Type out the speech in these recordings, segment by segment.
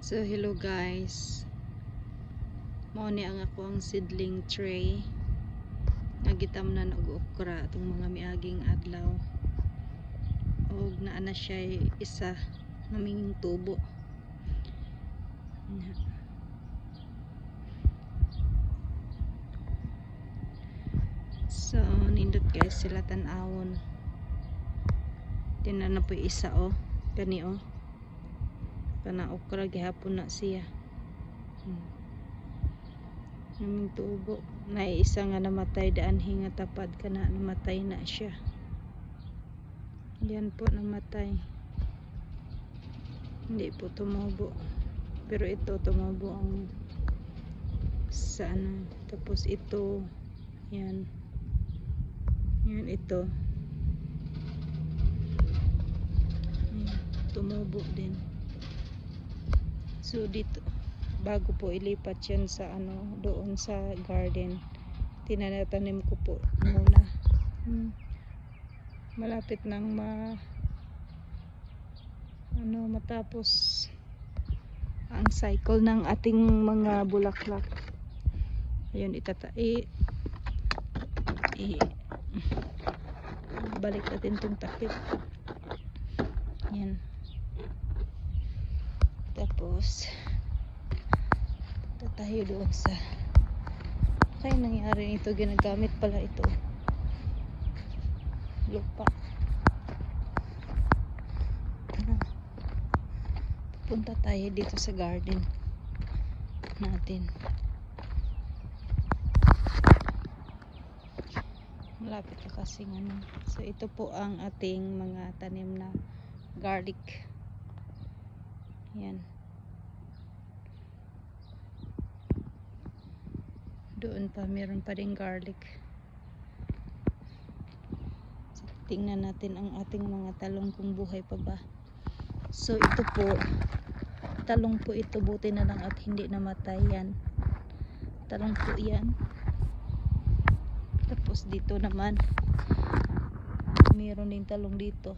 So hello guys, mao ni ang ako ang seedling tray nga gitamnan og okra atong mga miaging adlaw, og naa na siya isa naming tubo. So nindot guys sila tan-awon. Tinan na po isa kani kana okra gihapon na siya. Naming tubo na isa nga namatay daan hinga tapad kana namatay na siya. Yan po namatay, hindi po tumubo, pero ito tumubo ang sa tapos ito yan ito yan, tumubo din. So dito bago po ilipat yan sa doon sa garden, tinatanim ko po muna. Malapit nang matapos ang cycle ng ating mga bulaklak. Ayun, balik natin itong takip. Yan. Tapos tayo doon sa kaya nangyari ito, ginagamit pala ito lupa. Punta tayo dito sa garden natin. Malapit na kasi so ito po ang ating mga tanim na garlic. Yan. Doon pa meron pa ring garlic. So, tingnan natin ang ating mga talong kung buhay pa ba. So ito po, talong po ito, buti na lang at hindi namatay yan. Talong po yan. Tapos dito naman meron din talong dito,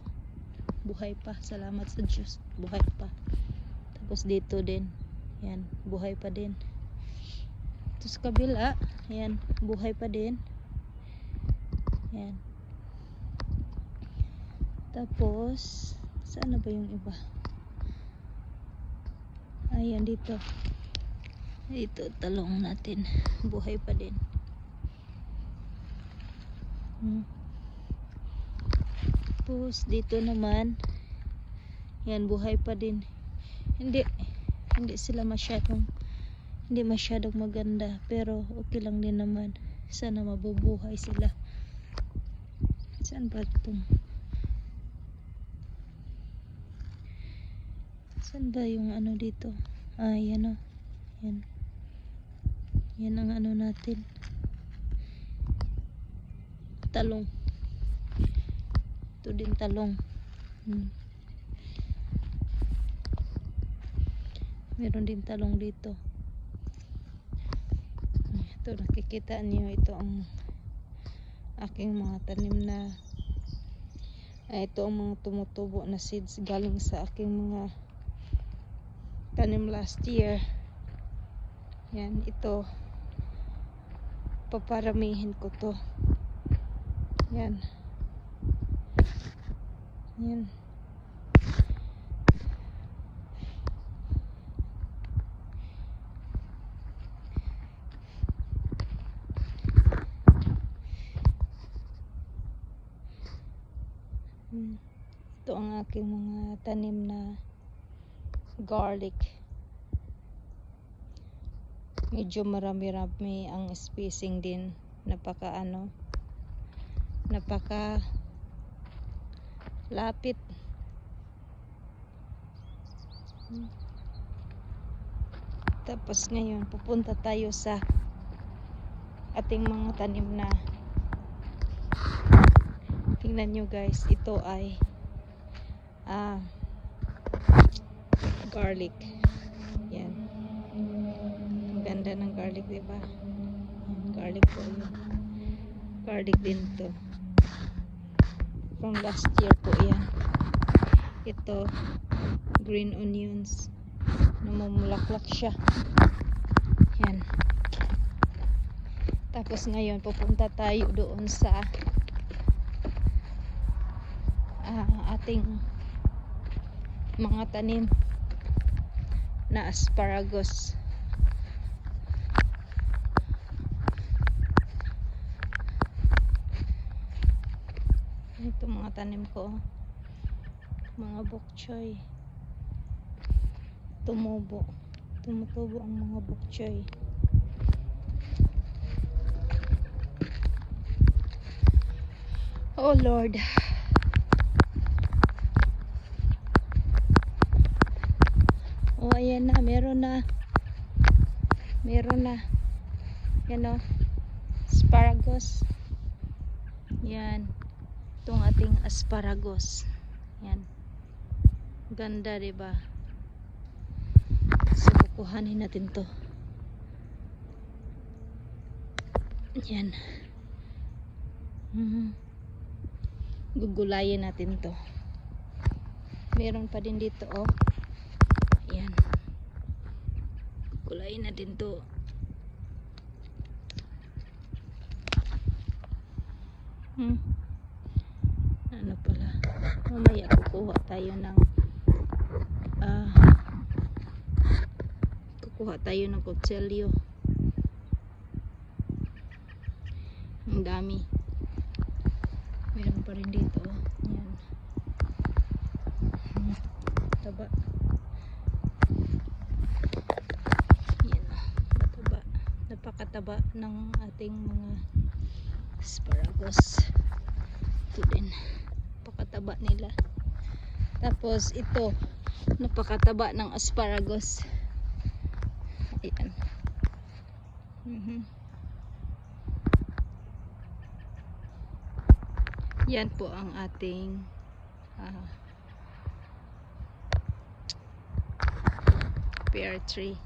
buhay pa, salamat sa Diyos, buhay pa. Tapos dito din, yan, buhay pa din. Tapos kabila, yan, buhay pa din. Yan. Tapos saan na ba yung iba? Ayan, dito talong natin, buhay pa din. Tapos dito naman, yan, buhay pa din. Hindi sila masyadong maganda, pero okay lang din naman. Sana mabubuhay sila. Saan ba itong saan ba yung dito? Yan yan ang natin, talong. Ito din talong. Meron din talong dito. Ito, nakikita niyo, ito ang aking mga tanim na ito ang mga tumutubo na seeds galing sa aking mga tanim last year. Yan, ito paparamihin ko to. Yan. Ito ang aking mga tanim na garlic. Medyo marami-rami ang spacing din. Napaka lapit. Tapos ngayon pupunta tayo sa ating mga tanim na, tingnan nyo guys, ito ay garlic. Yan, ang ganda ng garlic, diba? Garlic po yun. Garlic din to, from last year po yan. Ito green onions. namumulaklak siya. Yan. Tapos ngayon pupunta tayo doon sa ating mga tanim na asparagus. Ito mga tanim ko, mga bok choy. Tumutubo ang mga bok choy. Oh Lord. Oh, ayan na, meron na. Yan o, asparagus. Yan, itong ating asparagus. Yan, ganda, diba? So kukuhanin natin to. Yan. Gugulayin natin to. Meron pa din dito, oh. Yan, gugulayin natin to. Ano pala, mamaya kukuha tayo ng kutsilyo. Ang dami. Meron pa rin dito, oh. Yan. Taba. Yan, oh. Mataba. Napakataba ng ating mga asparagus. Ito din, napakataba nila. Tapos ito, napakataba ng asparagus. Ayan. Yan po ang ating pear tree.